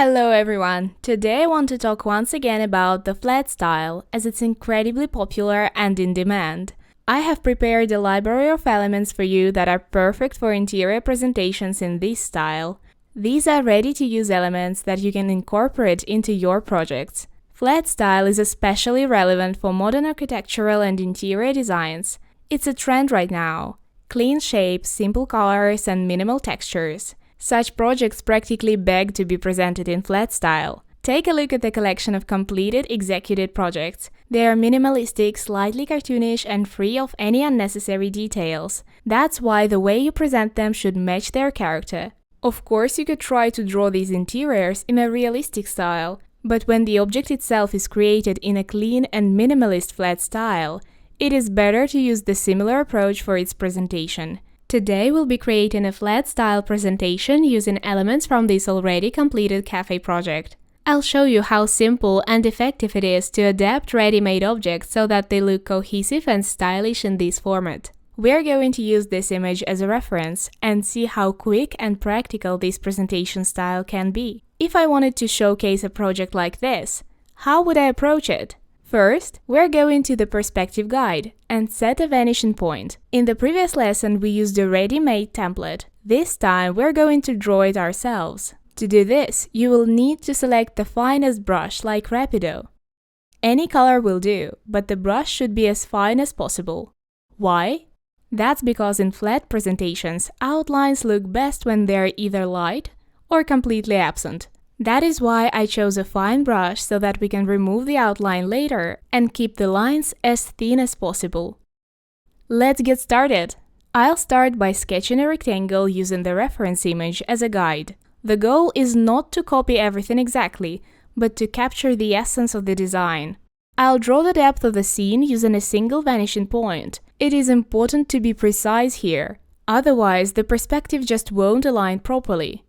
Hello everyone! Today I want to talk once again about the flat style, as it's incredibly popular and in demand. I have prepared a library of elements for you that are perfect for interior presentations in this style. These are ready-to-use elements that you can incorporate into your projects. Flat style is especially relevant for modern architectural and interior designs. It's a trend right now. Clean shapes, simple colors, and minimal textures. Such projects practically beg to be presented in flat style. Take a look at the collection of completed executed projects. They are minimalistic, slightly cartoonish, and free of any unnecessary details. That's why the way you present them should match their character. Of course, you could try to draw these interiors in a realistic style, but when the object itself is created in a clean and minimalist flat style, it is better to use the similar approach for its presentation. Today we'll be creating a flat style presentation using elements from this already completed Café project. I'll show you how simple and effective it is to adapt ready-made objects so that they look cohesive and stylish in this format. We're going to use this image as a reference and see how quick and practical this presentation style can be. If I wanted to showcase a project like this, how would I approach it? First, we're going to the perspective guide and set a vanishing point. In the previous lesson, we used a ready-made template. This time, we're going to draw it ourselves. To do this, you will need to select the finest brush like Rapido. Any color will do, but the brush should be as fine as possible. Why? That's because in flat presentations, outlines look best when they're either light or completely absent. That is why I chose a fine brush so that we can remove the outline later and keep the lines as thin as possible. Let's get started! I'll start by sketching a rectangle using the reference image as a guide. The goal is not to copy everything exactly, but to capture the essence of the design. I'll draw the depth of the scene using a single vanishing point. It is important to be precise here, otherwise the perspective just won't align properly.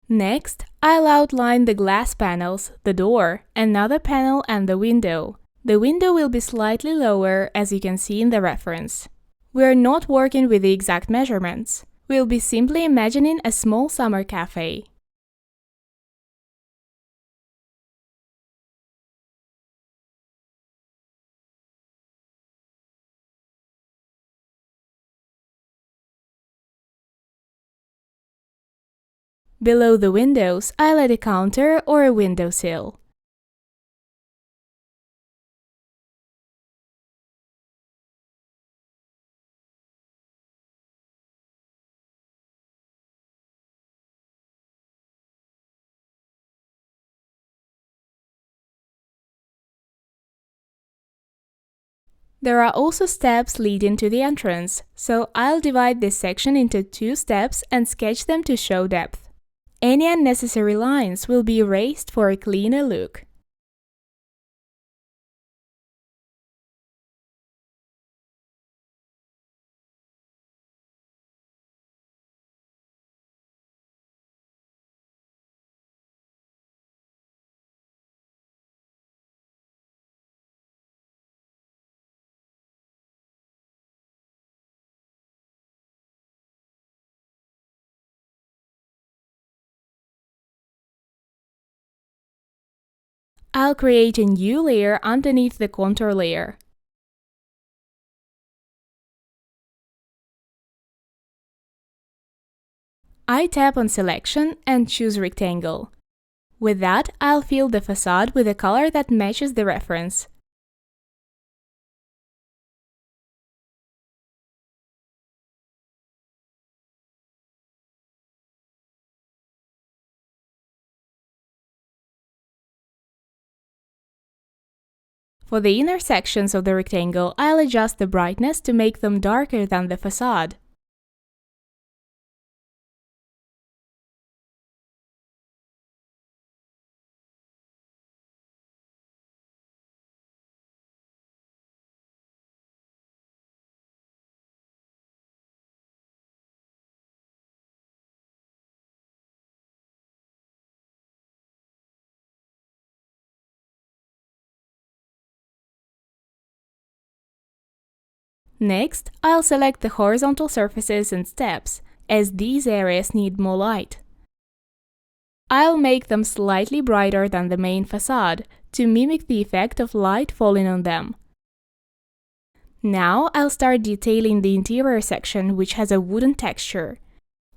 Next, I'll outline the glass panels, the door, another panel and the window. The window will be slightly lower, as you can see in the reference. We're not working with the exact measurements. We'll be simply imagining a small summer cafe. Below the windows, I'll add a counter or a windowsill. There are also steps leading to the entrance, so I'll divide this section into 2 steps and sketch them to show depth. Any unnecessary lines will be erased for a cleaner look. I'll create a new layer underneath the contour layer. I tap on Selection and choose Rectangle. With that, I'll fill the facade with a color that matches the reference. For the inner sections of the rectangle, I'll adjust the brightness to make them darker than the facade. Next, I'll select the horizontal surfaces and steps, as these areas need more light. I'll make them slightly brighter than the main facade, to mimic the effect of light falling on them. Now I'll start detailing the interior section, which has a wooden texture.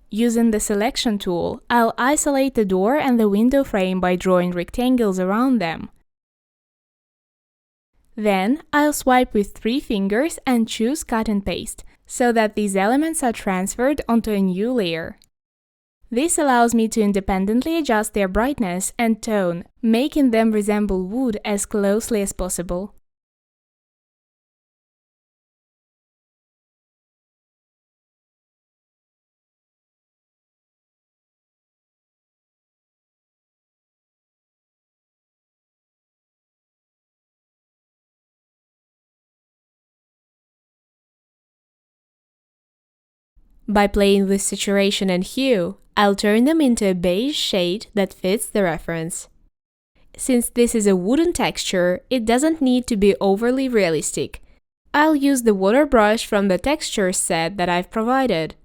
Using the selection tool, I'll isolate the door and the window frame by drawing rectangles around them. Then, I'll swipe with 3 fingers and choose Cut and Paste, so that these elements are transferred onto a new layer. This allows me to independently adjust their brightness and tone, making them resemble wood as closely as possible. By playing with saturation and hue, I'll turn them into a beige shade that fits the reference. Since this is a wooden texture, it doesn't need to be overly realistic. I'll use the water brush from the texture set that I've provided.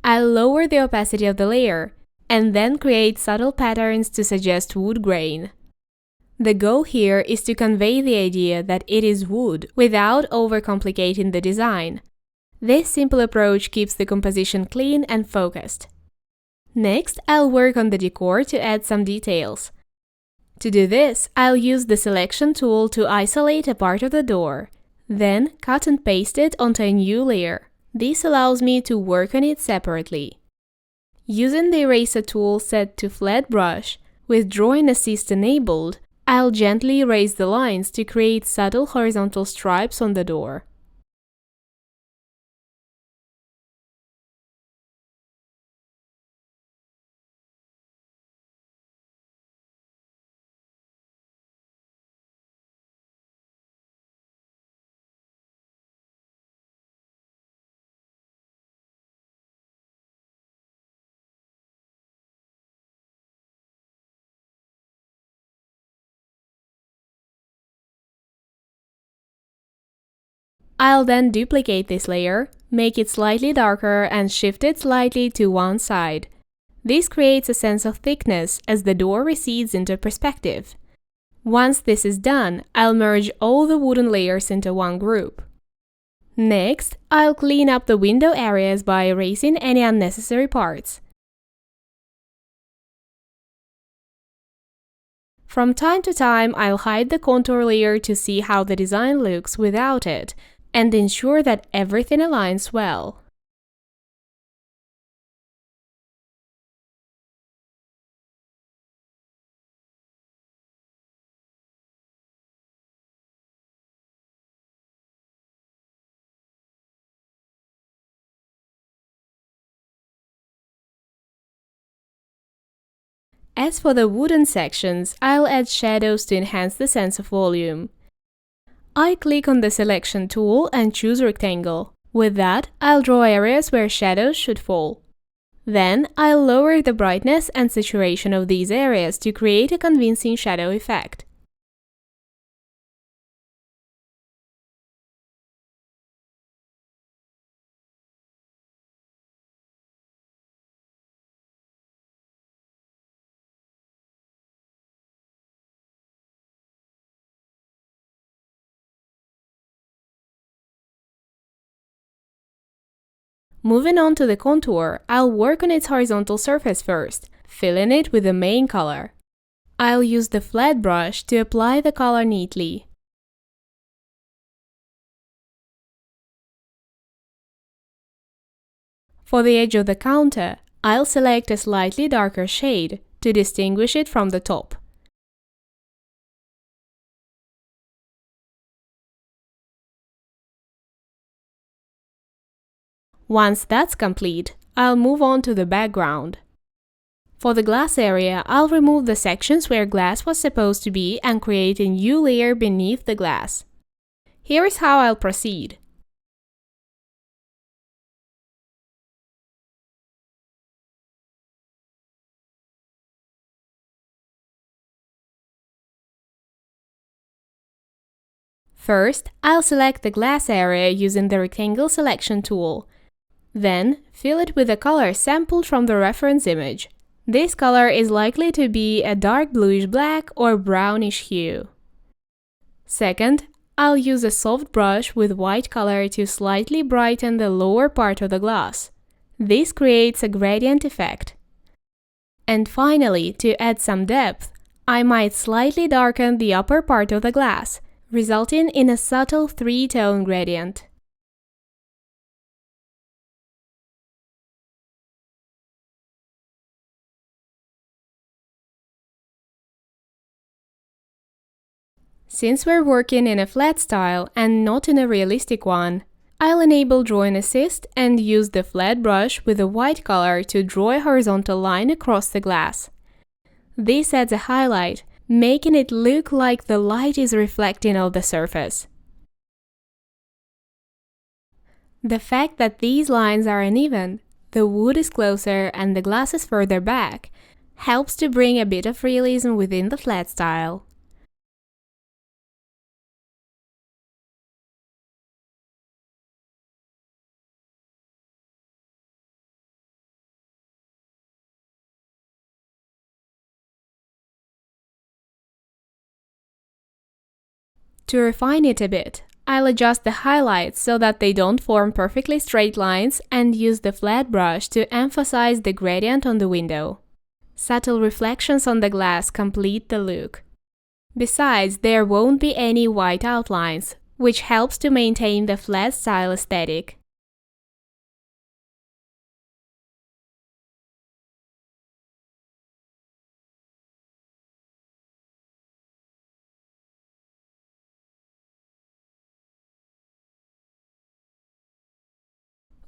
I'll lower the opacity of the layer, and then create subtle patterns to suggest wood grain. The goal here is to convey the idea that it is wood without overcomplicating the design. This simple approach keeps the composition clean and focused. Next, I'll work on the decor to add some details. To do this, I'll use the selection tool to isolate a part of the door, then cut and paste it onto a new layer. This allows me to work on it separately. Using the eraser tool set to flat brush, with drawing assist enabled, I'll gently erase the lines to create subtle horizontal stripes on the door. I'll then duplicate this layer, make it slightly darker and shift it slightly to one side. This creates a sense of thickness as the door recedes into perspective. Once this is done, I'll merge all the wooden layers into one group. Next, I'll clean up the window areas by erasing any unnecessary parts. From time to time, I'll hide the contour layer to see how the design looks without it, and ensure that everything aligns well. As for the wooden sections, I'll add shadows to enhance the sense of volume. I click on the selection tool and choose rectangle. With that, I'll draw areas where shadows should fall. Then, I'll lower the brightness and saturation of these areas to create a convincing shadow effect. Moving on to the contour, I'll work on its horizontal surface first, filling it with the main color. I'll use the flat brush to apply the color neatly. For the edge of the counter, I'll select a slightly darker shade to distinguish it from the top. Once that's complete, I'll move on to the background. For the glass area, I'll remove the sections where glass was supposed to be and create a new layer beneath the glass. Here is how I'll proceed. First, I'll select the glass area using the rectangle selection tool. Then, fill it with a color sampled from the reference image. This color is likely to be a dark bluish black or brownish hue. Second, I'll use a soft brush with white color to slightly brighten the lower part of the glass. This creates a gradient effect. And finally, to add some depth, I might slightly darken the upper part of the glass, resulting in a subtle three-tone gradient. Since we're working in a flat style and not in a realistic one, I'll enable Drawing Assist and use the flat brush with a white color to draw a horizontal line across the glass. This adds a highlight, making it look like the light is reflecting off the surface. The fact that these lines are uneven, the wood is closer and the glass is further back, helps to bring a bit of realism within the flat style. To refine it a bit, I'll adjust the highlights so that they don't form perfectly straight lines and use the flat brush to emphasize the gradient on the window. Subtle reflections on the glass complete the look. Besides, there won't be any white outlines, which helps to maintain the flat style aesthetic.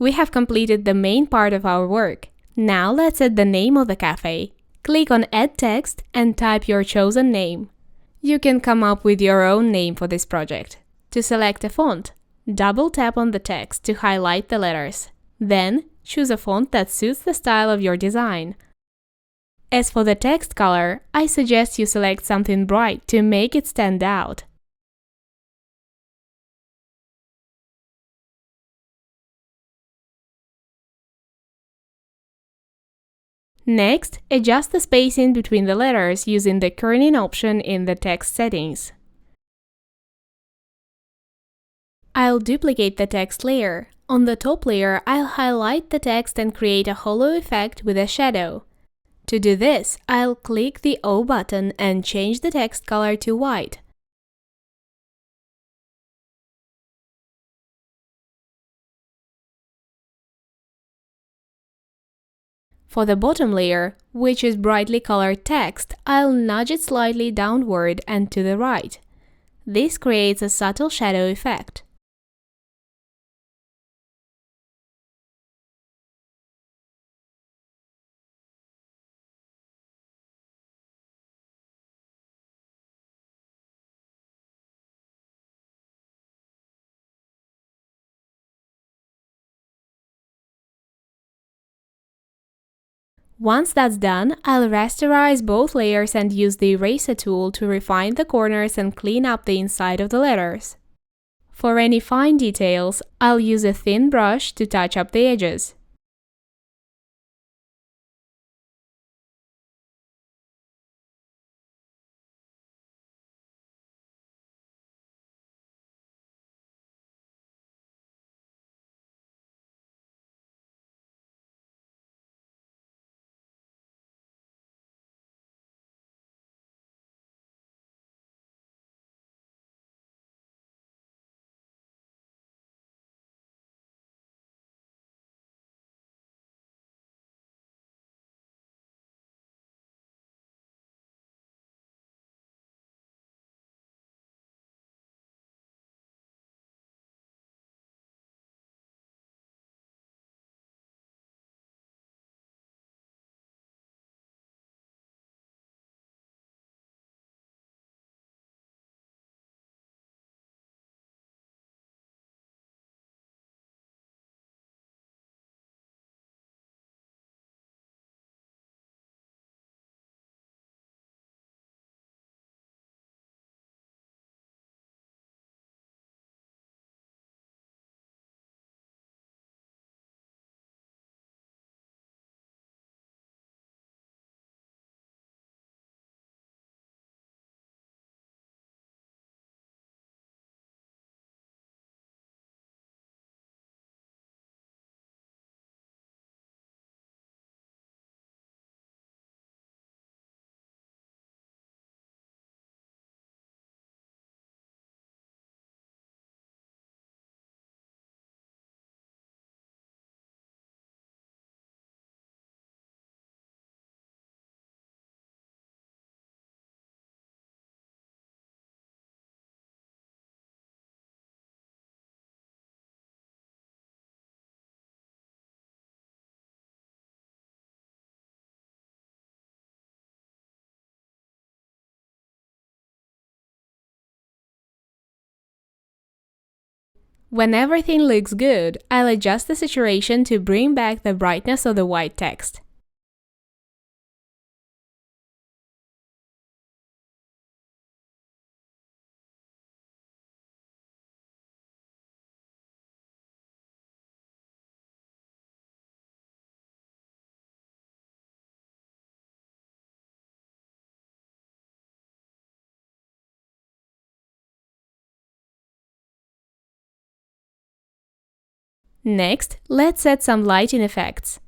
We have completed the main part of our work. Now let's add the name of the cafe. Click on Add Text and type your chosen name. You can come up with your own name for this project. To select a font, double tap on the text to highlight the letters. Then, choose a font that suits the style of your design. As for the text color, I suggest you select something bright to make it stand out. Next, adjust the spacing between the letters using the kerning option in the text settings. I'll duplicate the text layer. On the top layer, I'll highlight the text and create a hollow effect with a shadow. To do this, I'll click the O button and change the text color to white. For the bottom layer, which is brightly colored text, I'll nudge it slightly downward and to the right. This creates a subtle shadow effect. Once that's done, I'll rasterize both layers and use the eraser tool to refine the corners and clean up the inside of the letters. For any fine details, I'll use a thin brush to touch up the edges. When everything looks good, I'll adjust the saturation to bring back the brightness of the white text. Next, let's add some lighting effects.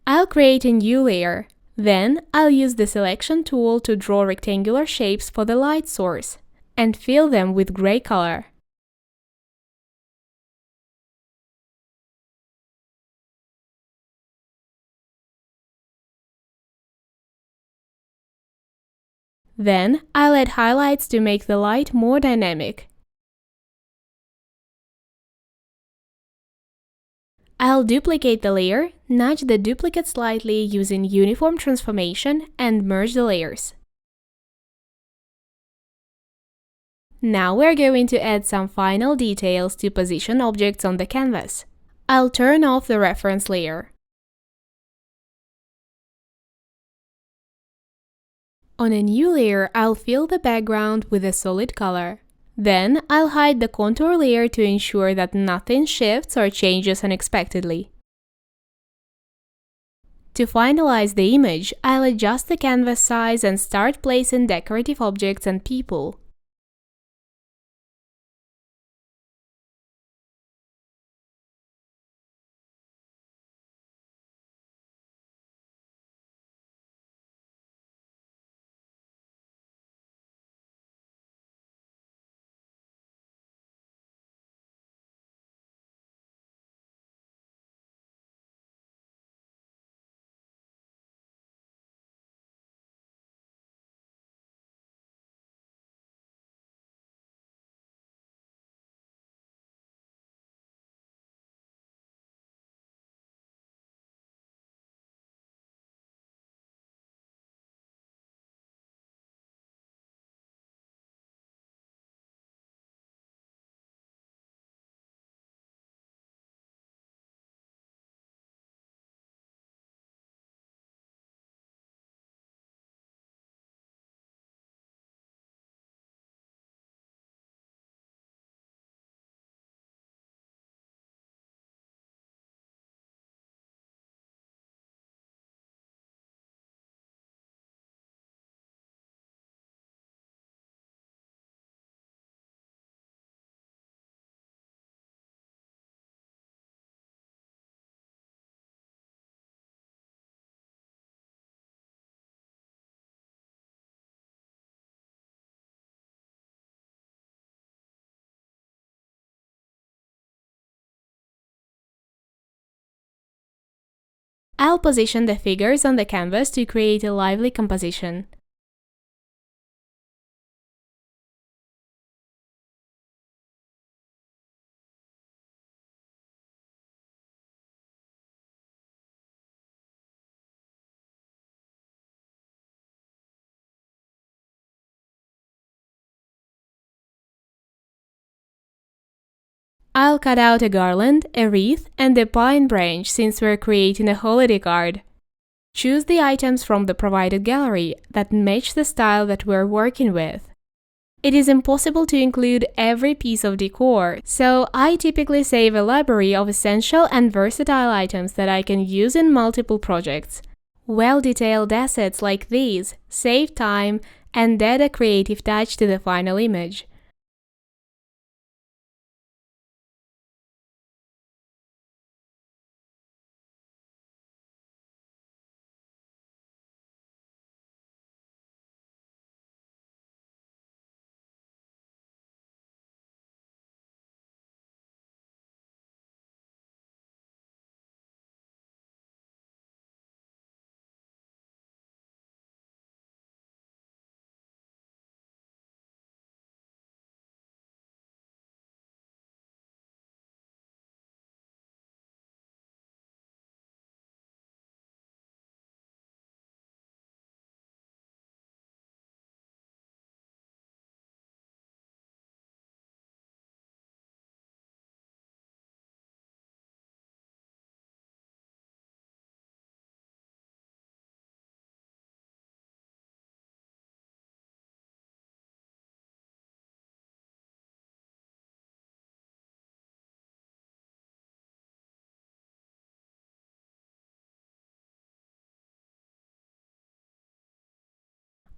I'll create a new layer. Then, I'll use the selection tool to draw rectangular shapes for the light source and fill them with gray color. Then, I'll add highlights to make the light more dynamic. I'll duplicate the layer, nudge the duplicate slightly using uniform transformation, and merge the layers. Now we're going to add some final details to position objects on the canvas. I'll turn off the reference layer. On a new layer, I'll fill the background with a solid color. Then, I'll hide the contour layer to ensure that nothing shifts or changes unexpectedly. To finalize the image, I'll adjust the canvas size and start placing decorative objects and people. I'll position the figures on the canvas to create a lively composition. I'll cut out a garland, a wreath, and a pine branch since we're creating a holiday card. Choose the items from the provided gallery that match the style that we're working with. It is impossible to include every piece of decor, so I typically save a library of essential and versatile items that I can use in multiple projects. Well-detailed assets like these save time and add a creative touch to the final image.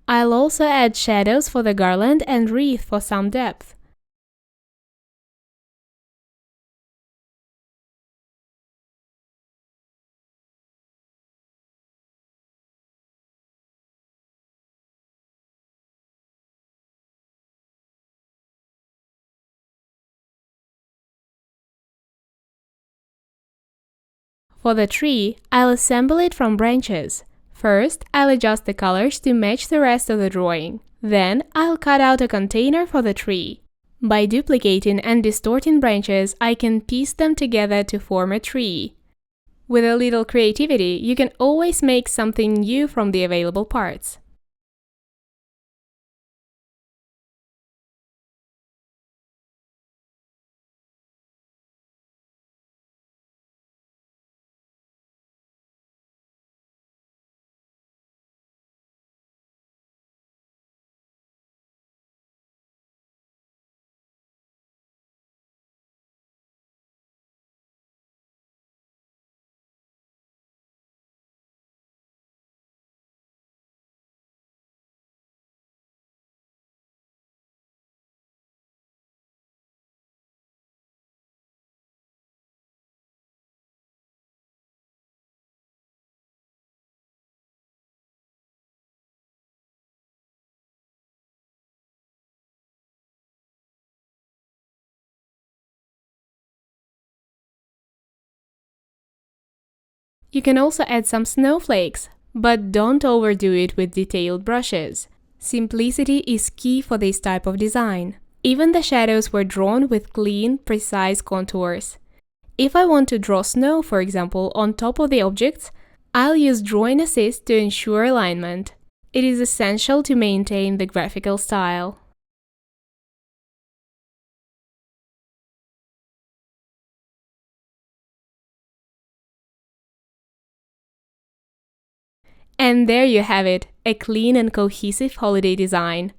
I'll also add shadows for the garland and wreath for some depth. For the tree, I'll assemble it from branches. First, I'll adjust the colors to match the rest of the drawing. Then, I'll cut out a container for the tree. By duplicating and distorting branches, I can piece them together to form a tree. With a little creativity, you can always make something new from the available parts. You can also add some snowflakes, but don't overdo it with detailed brushes. Simplicity is key for this type of design. Even the shadows were drawn with clean, precise contours. If I want to draw snow, for example, on top of the objects, I'll use Drawing Assist to ensure alignment. It is essential to maintain the graphical style. And there you have it, a clean and cohesive holiday design.